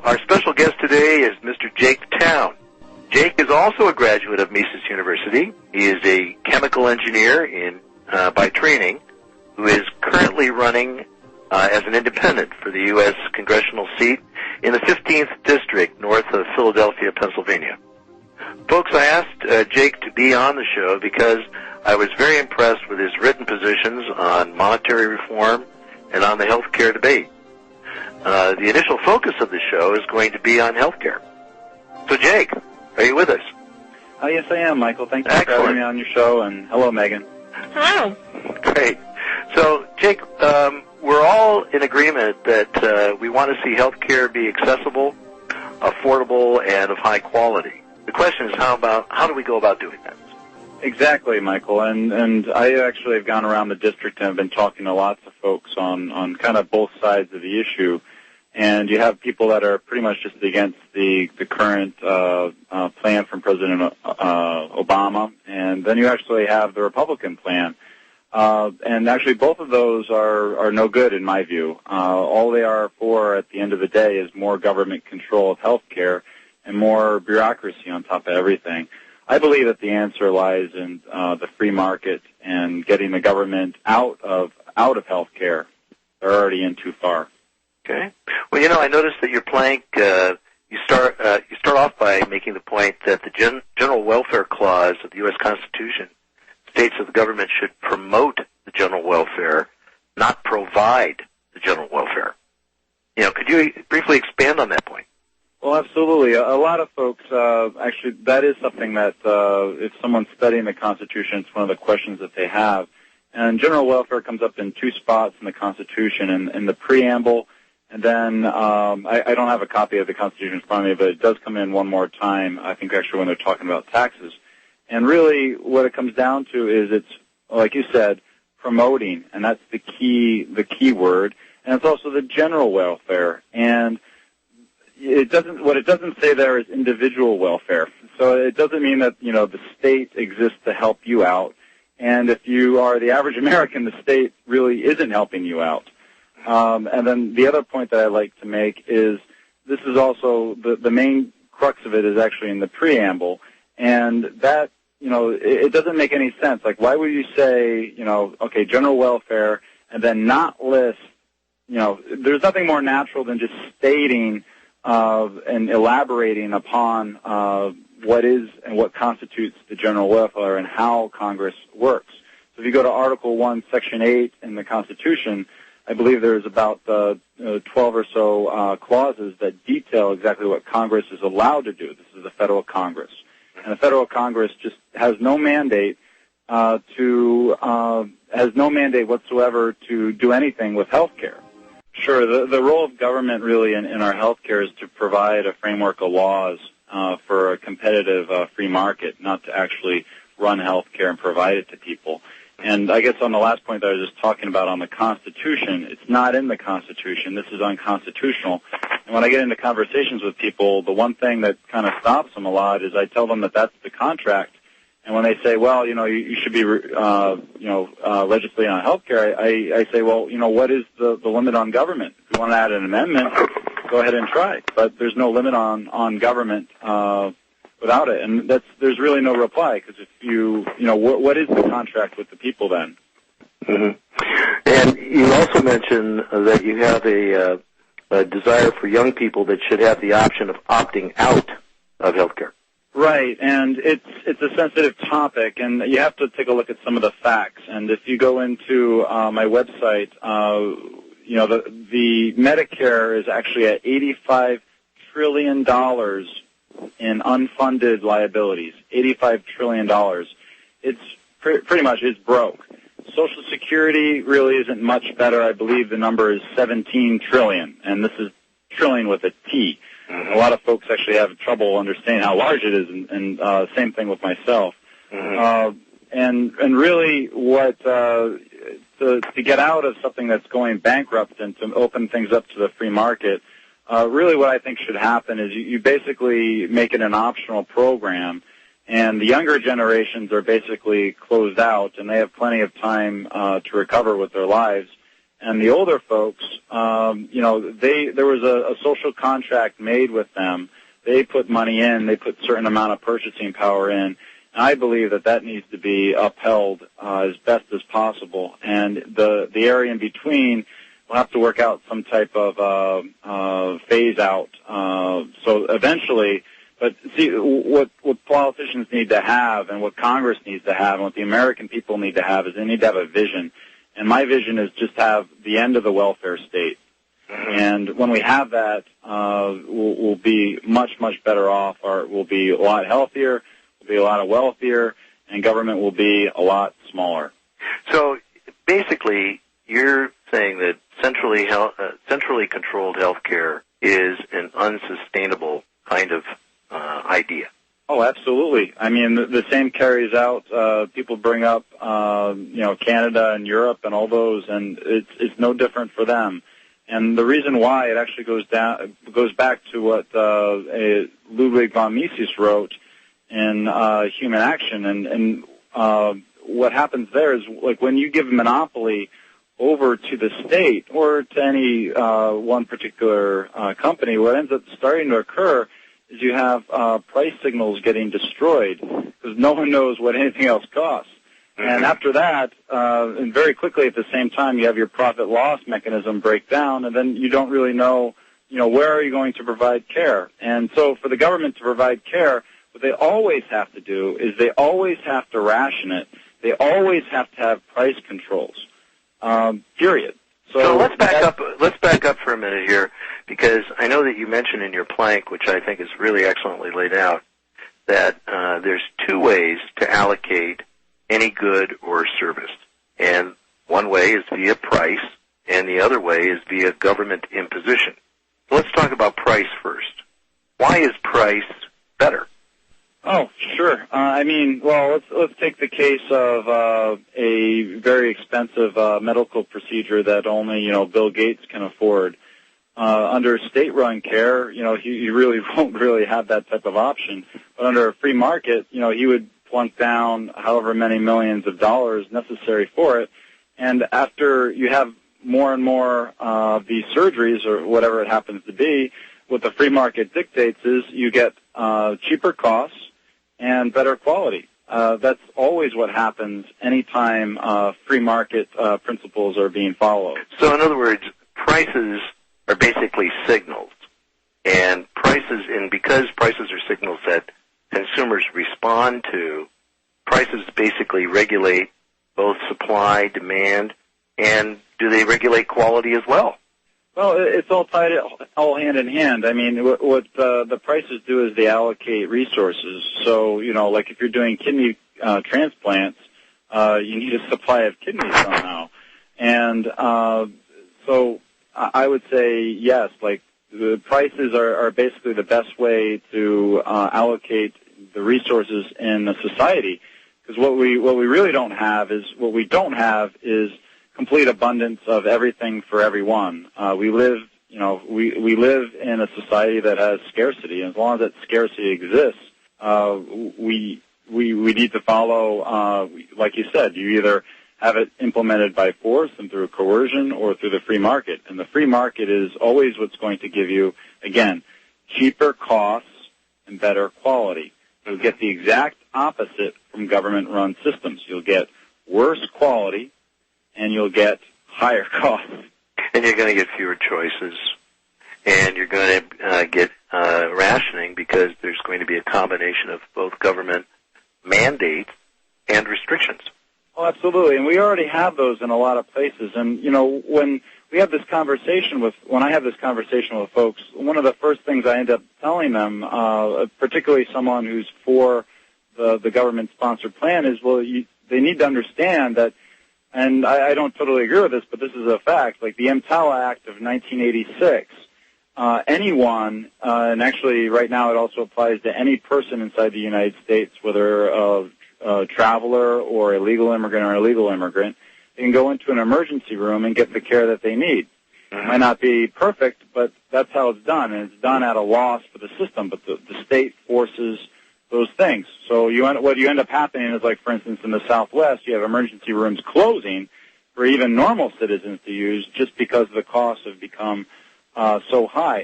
our special guest today is Mr. Jake Towne. Jake is also a graduate of Mises University. He is a chemical engineer by training who is currently running as an independent for the U.S. congressional seat in the 15th District north of Philadelphia, Pennsylvania. Folks, I asked Jake to be on the show because I was very impressed with his written positions on monetary reform and on the health care debate. The initial focus of the show is going to be on health care. So, Jake, are you with us? Yes, I am, Michael. Thank you for having me on your show, and hello, Megan. Hello. Great. So, Jake, we're all in agreement that we want to see health care be accessible, affordable, and of high quality. The question is, how do we go about doing that? Exactly, Michael. And I actually have gone around the district and have been talking to lots of folks on kind of both sides of the issue. And you have people that are pretty much just against the current plan from President Obama, and then you actually have the Republican plan. And actually both of those are no good in my view. All they are for at the end of the day is more government control of health care and more bureaucracy on top of everything. I believe that the answer lies in the free market and getting the government out of health care. They're already in too far. Okay. Well, I noticed that your plank, you start off by making the point that the General Welfare Clause of the U.S. Constitution states that the government should promote the general welfare, not provide the general welfare. Could you briefly expand on that point? Well, absolutely. A lot of folks, actually, that is something that if someone's studying the Constitution, it's one of the questions that they have. And general welfare comes up in two spots in the Constitution, in the preamble, and then I don't have a copy of the Constitution in front of me, but it does come in one more time, I think actually when they're talking about taxes. And really what it comes down to is it's, like you said, promoting, and that's the key word, and it's also the general welfare. And what it doesn't say there is individual welfare. So it doesn't mean that, the state exists to help you out. And if you are the average American, the state really isn't helping you out. And then the other point that I like to make is this is also the main crux of it is actually in the preamble. And that, it doesn't make any sense. Like, why would you say, okay, general welfare, and then not list, there's nothing more natural than just stating and elaborating upon what is and what constitutes the general welfare and how Congress works. So if you go to Article 1, Section 8 in the Constitution, I believe there's about 12 or so clauses that detail exactly what Congress is allowed to do. This is the federal Congress. And the federal Congress just has no mandate whatsoever to do anything with health care. Sure, the role of government really in our health care is to provide a framework of laws for a competitive free market, not to actually run health care and provide it to people. And I guess on the last point that I was just talking about on the Constitution, it's not in the Constitution. This is unconstitutional. And when I get into conversations with people, the one thing that kind of stops them a lot is I tell them that that's the contract. And when they say, well, you should be, legislating on health care, I say, well, what is the limit on government? If you want to add an amendment, go ahead and try. But there's no limit on government without it. And there's really no reply, because if what is the contract with the people then? Mm-hmm. And you also mentioned that you have a desire for young people that should have the option of opting out of health care. Right, and it's a sensitive topic, and you have to take a look at some of the facts. And if you go into my website, the Medicare is actually at $85 trillion in unfunded liabilities. $85 trillion. It's pretty much it's broke. Social Security really isn't much better. I believe the number is 17 trillion, and this is trillion with a T. A lot of folks actually have trouble understanding how large it is, and same thing with myself. Mm-hmm. And really, what to get out of something that's going bankrupt and to open things up to the free market, really what I think should happen is you basically make it an optional program, and the younger generations are basically closed out, and they have plenty of time to recover with their lives. And the older folks, there was a social contract made with them. They put money in. They put a certain amount of purchasing power in. And I believe that needs to be upheld as best as possible. And the area in between, we'll have to work out some type of phase out. So eventually, but see, what politicians need to have and what Congress needs to have and what the American people need to have is they need to have a vision. And my vision is just have the end of the welfare state. And when we have that, we'll be much, much better off. We'll be a lot healthier, we'll be a lot wealthier, and government will be a lot smaller. So basically, you're saying that centrally controlled health care is an unsustainable kind of idea. Oh, absolutely. I mean, the same carries out. People bring up, Canada and Europe and all those, and it's no different for them. And the reason why it actually goes back to what Ludwig von Mises wrote in Human Action, and what happens there is like when you give a monopoly over to the state or to any one particular company, what ends up starting to occur is you have price signals getting destroyed because no one knows what anything else costs. Mm-hmm. And after that, and very quickly at the same time, you have your profit-loss mechanism break down, and then you don't really know, where are you going to provide care? And so for the government to provide care, what they always have to do is they always have to ration it. They always have to have price controls, period. So let's back up for a minute here, because I know that you mentioned in your plank, which I think is really excellently laid out, that there's two ways to allocate any good or service. And one way is via price, and the other way is via government imposition. So let's talk about price first. Why is price better? Oh, sure. Let's take the case of a very expensive medical procedure that only, Bill Gates can afford. Under state-run care, you really won't really have that type of option. But under a free market, he would plunk down however many millions of dollars necessary for it. And after you have more and more of these surgeries or whatever it happens to be, what the free market dictates is you get cheaper costs and better quality. That's always what happens anytime free market principles are being followed. So in other words, prices are basically signals. And because prices are signals that consumers respond to, prices basically regulate both supply, demand, and do they regulate quality as well? Well, it's all tied all hand in hand. I mean, what the prices do is they allocate resources. So, like if you're doing kidney transplants, you need a supply of kidneys somehow. And so I would say yes, like the prices are basically the best way to allocate the resources in a society. Because what we really don't have is complete abundance of everything for everyone. We live in a society that has scarcity, and as long as that scarcity exists, we need to follow, like you said, you either have it implemented by force and through coercion or through the free market. And the free market is always what's going to give you, again, cheaper costs and better quality. You'll get the exact opposite from government-run systems. You'll get worse quality, and you'll get higher costs. And you're going to get fewer choices, and you're going to get rationing because there's going to be a combination of both government mandates and restrictions. Oh, absolutely, and we already have those in a lot of places. And, when I have this conversation with folks, one of the first things I end up telling them, particularly someone who's for the government-sponsored plan, is, they need to understand that, and I don't totally agree with this, but this is a fact, like the EMTALA Act of 1986, anyone, and actually right now it also applies to any person inside the United States, whether a traveler or a legal immigrant or illegal immigrant, they can go into an emergency room and get the care that they need. It might not be perfect, but that's how it's done, and it's done at a loss for the system, but the state forces those things. So what you end up happening is, like, for instance, in the Southwest, you have emergency rooms closing for even normal citizens to use just because the costs have become so high.